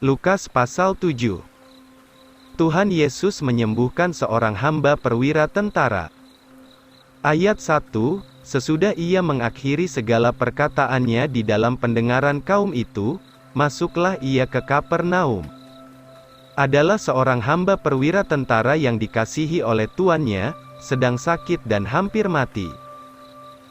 Lukas pasal 7. Tuhan Yesus menyembuhkan seorang hamba perwira tentara. Ayat 1, sesudah ia mengakhiri segala perkataannya di dalam pendengaran kaum itu, masuklah ia ke Kapernaum. Adalah seorang hamba perwira tentara yang dikasihi oleh tuannya, sedang sakit dan hampir mati.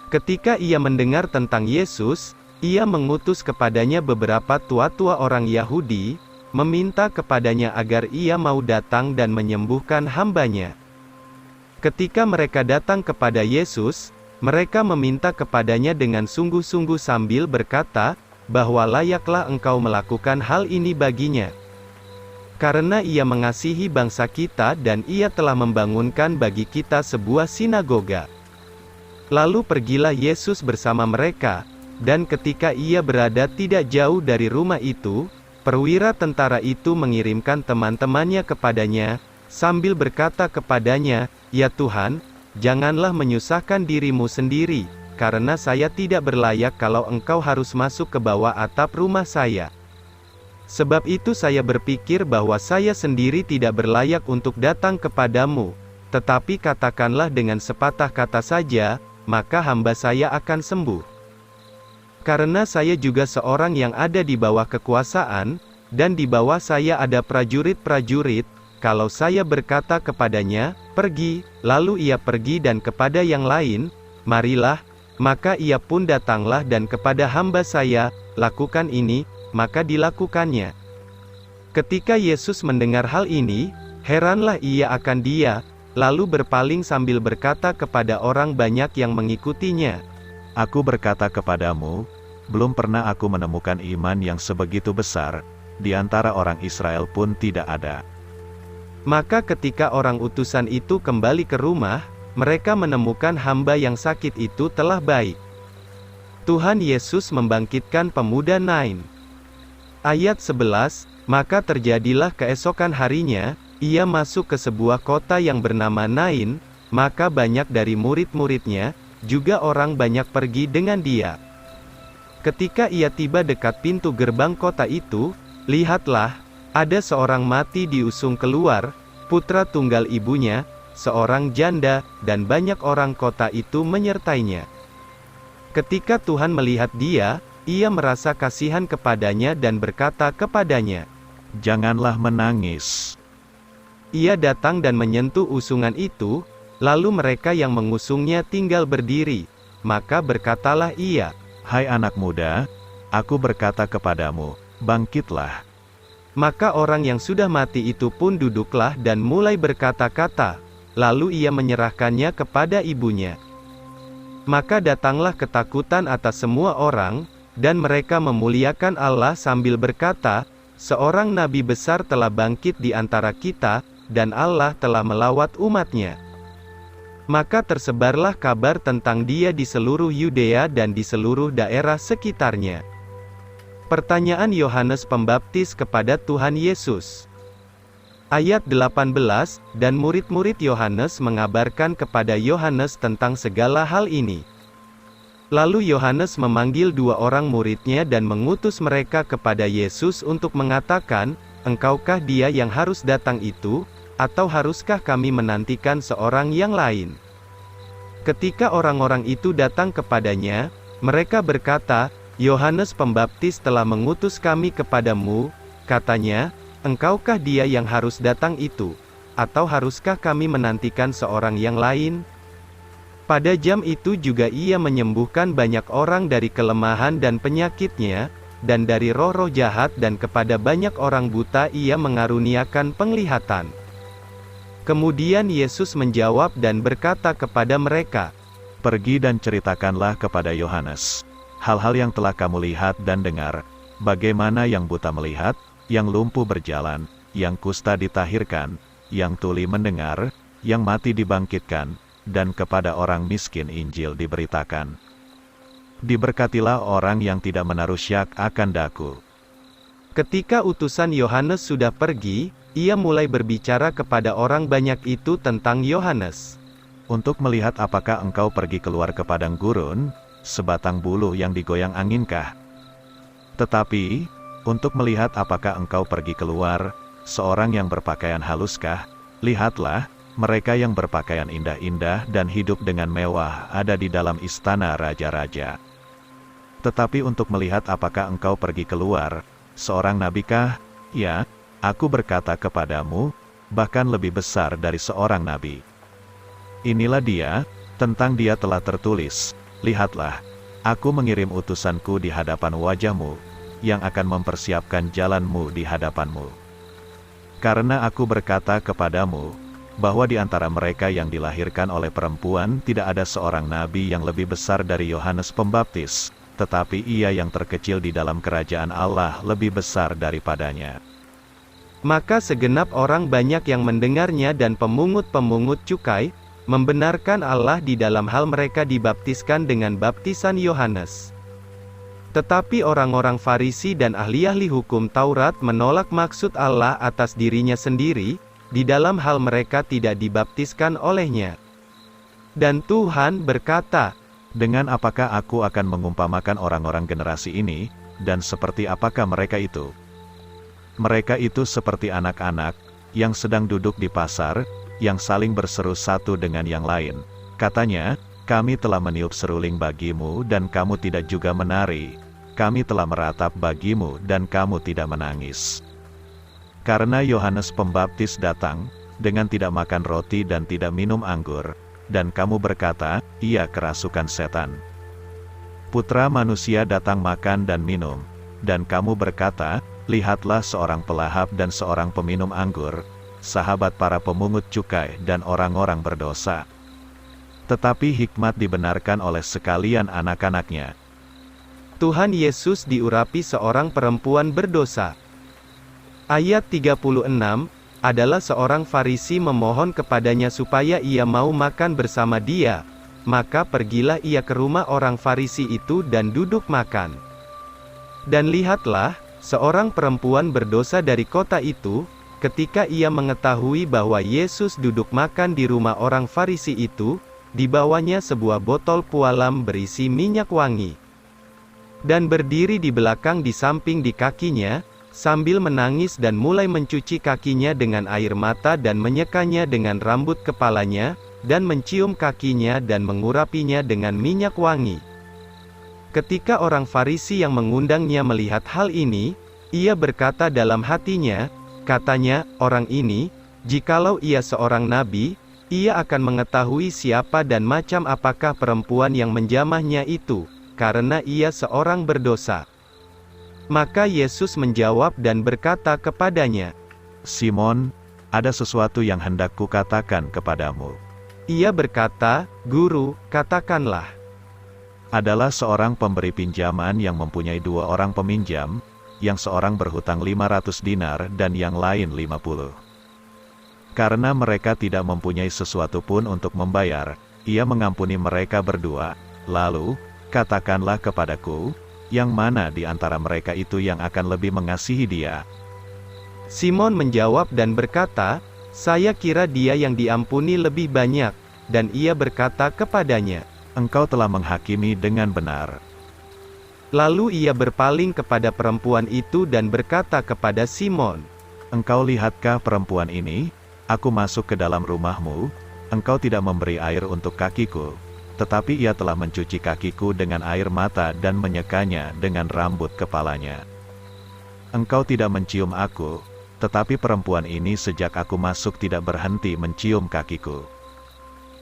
Ketika ia mendengar tentang Yesus, ia mengutus kepadanya beberapa tua-tua orang Yahudi, meminta kepadanya agar ia mau datang dan menyembuhkan hambanya. Ketika mereka datang kepada Yesus, mereka meminta kepadanya dengan sungguh-sungguh sambil berkata, bahwa layaklah engkau melakukan hal ini baginya. Karena ia mengasihi bangsa kita dan ia telah membangunkan bagi kita sebuah sinagoga. Lalu pergilah Yesus bersama mereka, dan ketika ia berada tidak jauh dari rumah itu, perwira tentara itu mengirimkan teman-temannya kepadanya, sambil berkata kepadanya, "Ya Tuhan, janganlah menyusahkan dirimu sendiri, karena saya tidak berlayak kalau engkau harus masuk ke bawah atap rumah saya. Sebab itu saya berpikir bahwa saya sendiri tidak berlayak untuk datang kepadamu, tetapi katakanlah dengan sepatah kata saja, maka hamba saya akan sembuh. Karena saya juga seorang yang ada di bawah kekuasaan, dan di bawah saya ada prajurit-prajurit, kalau saya berkata kepadanya, pergi, lalu ia pergi dan kepada yang lain, marilah, maka ia pun datanglah dan kepada hamba saya, lakukan ini, maka dilakukannya." Ketika Yesus mendengar hal ini, heranlah ia akan dia, lalu berpaling sambil berkata kepada orang banyak yang mengikutinya, Aku berkata kepadamu, belum pernah aku menemukan iman yang sebegitu besar, di antara orang Israel pun tidak ada. Maka ketika orang utusan itu kembali ke rumah, mereka menemukan hamba yang sakit itu telah baik. Tuhan Yesus membangkitkan pemuda Nain. Ayat 11, maka terjadilah keesokan harinya, ia masuk ke sebuah kota yang bernama Nain, maka banyak dari murid-muridnya, juga orang banyak pergi dengan dia. Ketika ia tiba dekat pintu gerbang kota itu, lihatlah, ada seorang mati diusung keluar, putra tunggal ibunya, seorang janda, dan banyak orang kota itu menyertainya. Ketika Tuhan melihat dia, ia merasa kasihan kepadanya dan berkata kepadanya, Janganlah menangis. Ia datang dan menyentuh usungan itu, lalu mereka yang mengusungnya tinggal berdiri, maka berkatalah ia, Hai anak muda, aku berkata kepadamu, bangkitlah. Maka orang yang sudah mati itu pun duduklah dan mulai berkata-kata, lalu ia menyerahkannya kepada ibunya. Maka datanglah ketakutan atas semua orang, dan mereka memuliakan Allah sambil berkata, seorang nabi besar telah bangkit di antara kita, dan Allah telah melawat umatnya. Maka tersebarlah kabar tentang dia di seluruh Yudea dan di seluruh daerah sekitarnya. Pertanyaan Yohanes Pembaptis kepada Tuhan Yesus. Ayat 18, dan murid-murid Yohanes mengabarkan kepada Yohanes tentang segala hal ini. Lalu Yohanes memanggil dua orang muridnya dan mengutus mereka kepada Yesus untuk mengatakan, Engkaukah dia yang harus datang itu, atau haruskah kami menantikan seorang yang lain? Ketika orang-orang itu datang kepadanya, mereka berkata, Yohanes Pembaptis telah mengutus kami kepadamu, katanya, Engkaukah dia yang harus datang itu, atau haruskah kami menantikan seorang yang lain? Pada jam itu juga ia menyembuhkan banyak orang dari kelemahan dan penyakitnya, dan dari roh-roh jahat dan kepada banyak orang buta ia mengaruniakan penglihatan. Kemudian Yesus menjawab dan berkata kepada mereka, Pergi dan ceritakanlah kepada Yohanes hal-hal yang telah kamu lihat dan dengar, bagaimana yang buta melihat, yang lumpuh berjalan, yang kusta ditahirkan, yang tuli mendengar, yang mati dibangkitkan, dan kepada orang miskin Injil diberitakan. Diberkatilah orang yang tidak menaruh syak akan daku. Ketika utusan Yohanes sudah pergi, ia mulai berbicara kepada orang banyak itu tentang Yohanes. Untuk melihat apakah engkau pergi keluar ke padang gurun, sebatang buluh yang digoyang anginkah? Tetapi, untuk melihat apakah engkau pergi keluar, seorang yang berpakaian haluskah? Lihatlah, mereka yang berpakaian indah-indah dan hidup dengan mewah ada di dalam istana raja-raja. Tetapi untuk melihat apakah engkau pergi keluar, seorang nabikah? Ya, aku berkata kepadamu, bahkan lebih besar dari seorang nabi. Inilah dia, tentang dia telah tertulis, lihatlah, aku mengirim utusanku di hadapan wajahmu, yang akan mempersiapkan jalanmu di hadapanmu. Karena aku berkata kepadamu, bahwa di antara mereka yang dilahirkan oleh perempuan tidak ada seorang nabi yang lebih besar dari Yohanes Pembaptis, tetapi ia yang terkecil di dalam kerajaan Allah lebih besar daripadanya. Maka segenap orang banyak yang mendengarnya dan pemungut-pemungut cukai, membenarkan Allah di dalam hal mereka dibaptiskan dengan baptisan Yohanes. Tetapi orang-orang Farisi dan ahli-ahli hukum Taurat menolak maksud Allah atas dirinya sendiri, di dalam hal mereka tidak dibaptiskan olehnya. Dan Tuhan berkata, dengan apakah aku akan mengumpamakan orang-orang generasi ini, dan seperti apakah mereka itu? Mereka itu seperti anak-anak, yang sedang duduk di pasar, yang saling berseru satu dengan yang lain. Katanya, kami telah meniup seruling bagimu dan kamu tidak juga menari. Kami telah meratap bagimu dan kamu tidak menangis. Karena Yohanes Pembaptis datang, dengan tidak makan roti dan tidak minum anggur, dan kamu berkata, ia kerasukan setan. Putra manusia datang makan dan minum, dan kamu berkata, lihatlah seorang pelahap dan seorang peminum anggur, sahabat para pemungut cukai dan orang-orang berdosa. Tetapi hikmat dibenarkan oleh sekalian anak-anaknya. Tuhan Yesus diurapi seorang perempuan berdosa. Ayat 36, adalah seorang Farisi memohon kepadanya supaya ia mau makan bersama dia. Maka pergilah ia ke rumah orang Farisi itu dan duduk makan. Dan lihatlah, seorang perempuan berdosa dari kota itu, ketika ia mengetahui bahwa Yesus duduk makan di rumah orang Farisi itu, dibawanya sebuah botol pualam berisi minyak wangi. Dan berdiri di belakang di samping di kakinya, sambil menangis dan mulai mencuci kakinya dengan air mata dan menyekanya dengan rambut kepalanya, dan mencium kakinya dan mengurapinya dengan minyak wangi. Ketika orang Farisi yang mengundangnya melihat hal ini, ia berkata dalam hatinya, katanya, orang ini, jikalau ia seorang nabi, ia akan mengetahui siapa dan macam apakah perempuan yang menjamahnya itu, karena ia seorang berdosa. Maka Yesus menjawab dan berkata kepadanya, Simon, ada sesuatu yang hendak kukatakan kepadamu. Ia berkata, Guru, katakanlah. Adalah seorang pemberi pinjaman yang mempunyai 2 orang peminjam, yang seorang berhutang 500 dinar dan yang lain 50. Karena mereka tidak mempunyai sesuatu pun untuk membayar, ia mengampuni mereka berdua. Lalu, katakanlah kepadaku, yang mana di antara mereka itu yang akan lebih mengasihi dia? Simon menjawab dan berkata, saya kira dia yang diampuni lebih banyak. Dan ia berkata kepadanya, engkau telah menghakimi dengan benar. Lalu ia berpaling kepada perempuan itu dan berkata kepada Simon, engkau lihatkah perempuan ini? Aku masuk ke dalam rumahmu, engkau tidak memberi air untuk kakiku, tetapi ia telah mencuci kakiku dengan air mata dan menyekanya dengan rambut kepalanya. Engkau tidak mencium aku, tetapi perempuan ini sejak aku masuk tidak berhenti mencium kakiku.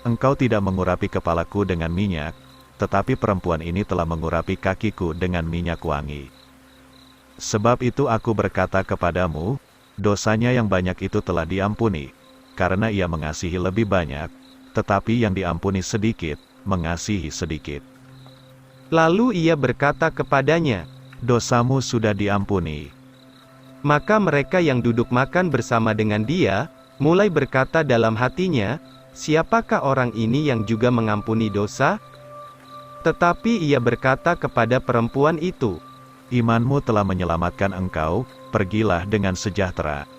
Engkau tidak mengurapi kepalaku dengan minyak, tetapi perempuan ini telah mengurapi kakiku dengan minyak wangi. Sebab itu aku berkata kepadamu, dosanya yang banyak itu telah diampuni, karena ia mengasihi lebih banyak, tetapi yang diampuni sedikit, mengasihi sedikit. Lalu ia berkata kepadanya, dosamu sudah diampuni. Maka mereka yang duduk makan bersama dengan dia, mulai berkata dalam hatinya, siapakah orang ini yang juga mengampuni dosa? Tetapi ia berkata kepada perempuan itu, imanmu telah menyelamatkan engkau, pergilah dengan sejahtera.